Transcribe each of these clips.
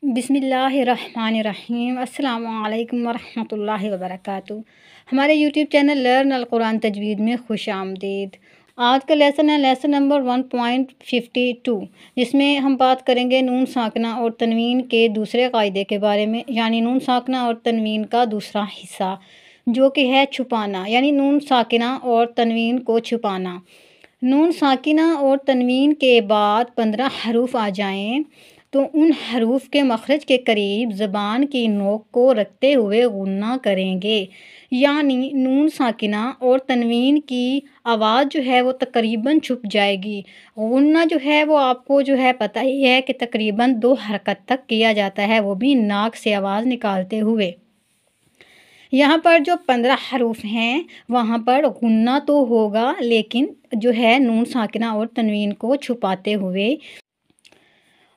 بسم اللہ الرحمن الرحیم۔ السلام علیکم ورحمۃ اللہ وبرکاتہ۔ ہمارے یوٹیوب چینل لرن القرآن تجوید میں خوش آمدید۔ آج کا لیسن ہے لیسن نمبر 1.52، جس میں ہم بات کریں گے نون ساکنہ اور تنوین کے دوسرے قاعدے کے بارے میں، یعنی نون ساکنہ اور تنوین کا دوسرا حصہ جو کہ ہے چھپانا، یعنی نون ساکنہ اور تنوین کو چھپانا۔ نون ساکنہ اور تنوین کے بعد 15 حروف آ جائیں تو ان حروف کے مخرج کے قریب زبان کی نوک کو رکھتے ہوئے غنہ کریں گے، یعنی نون ساکنہ اور تنوین کی آواز جو ہے وہ تقریباً چھپ جائے گی۔ غنہ جو ہے وہ آپ کو جو ہے پتہ ہی ہے کہ تقریباً 2 حرکت تک کیا جاتا ہے، وہ بھی ناک سے آواز نکالتے ہوئے۔ یہاں پر جو 15 حروف ہیں وہاں پر غنہ تو ہوگا، لیکن جو ہے نون ساکنہ اور تنوین کو چھپاتے ہوئے۔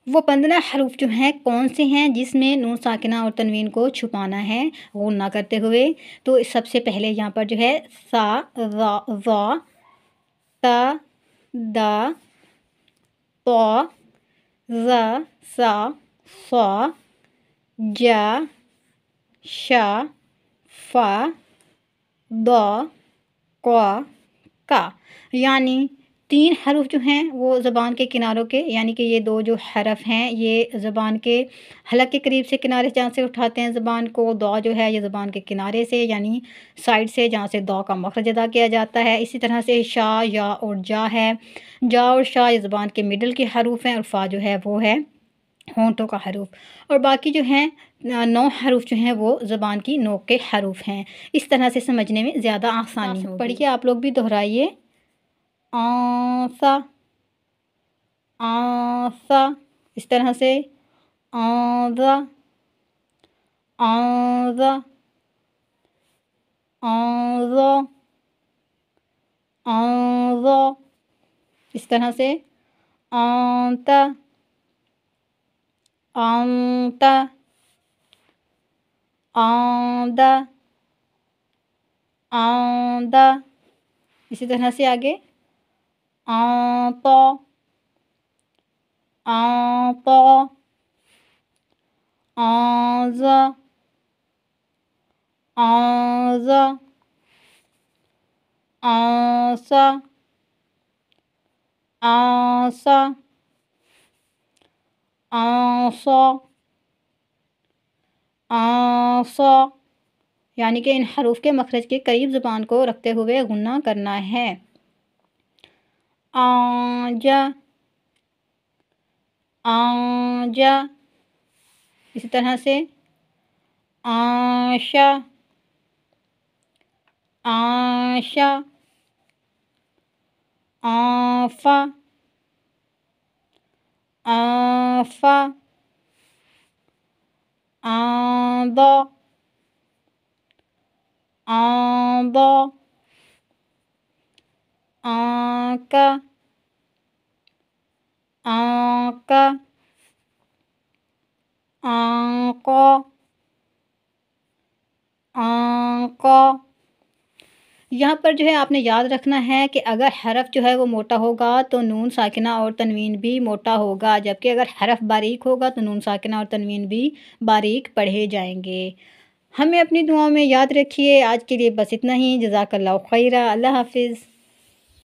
وہ 15 حروف جو ہیں کون سے ہیں جس میں نون ساکنہ اور تنوین کو چھپانا ہے غنہ کرتے ہوئے؟ تو سب سے پہلے یہاں پر جو ہے سا، ظا، تا، دا، طا، ظا، سا، صا، جا، شا، فا، ضا، قا، کا، یعنی 3 حروف جو ہیں وہ زبان کے کناروں کے، یعنی کہ یہ 2 جو حرف ہیں یہ زبان کے حلق کے قریب سے کنارے جہاں سے اٹھاتے ہیں زبان کو۔ دا جو ہے یہ زبان کے کنارے سے یعنی سائڈ سے جہاں سے دا کا مخرج ادا کیا جاتا ہے۔ اسی طرح سے شا، یا اور جا ہے، جا اور شا یہ زبان کے مڈل کے حروف ہیں، اور فا جو ہے وہ ہے ہونٹوں کا حروف، اور باقی جو ہیں 9 حروف جو ہیں وہ زبان کی نوک کے حروف ہیں۔ اس طرح سے سمجھنے میں زیادہ آسانی ہوگی۔ پڑھیے آپ لوگ بھی دہرائیے۔ آسا، آسا، اس طرح سے آزا، آزا، آزا، آزا، اس طرح سے آنتا، آنتا، آندا، آندا، اسی طرح سے آگے آنتا، آنتا، آنزا، آنزا، آنسا، آنسا، آنسا، آنسا، یعنی کہ ان حروف کے مخرج کے قریب زبان کو رکھتے ہوئے غنہ کرنا ہے۔ آنجا، آنجا، اسی طرح سے آنشا، آنشا، آنفا، آنفا، آنبا، آنبا، آنکا، آنکا، آنقا، آنقا۔ یہاں پر جو ہے آپ نے یاد رکھنا ہے کہ اگر حرف جو ہے وہ موٹا ہوگا تو نون ساکنہ اور تنوین بھی موٹا ہوگا، جبکہ اگر حرف باریک ہوگا تو نون ساکنہ اور تنوین بھی باریک پڑھے جائیں گے۔ ہمیں اپنی دعاؤں میں یاد رکھیے۔ آج کے لیے بس اتنا ہی۔ جزاک اللہ خیرہ۔ اللہ حافظ۔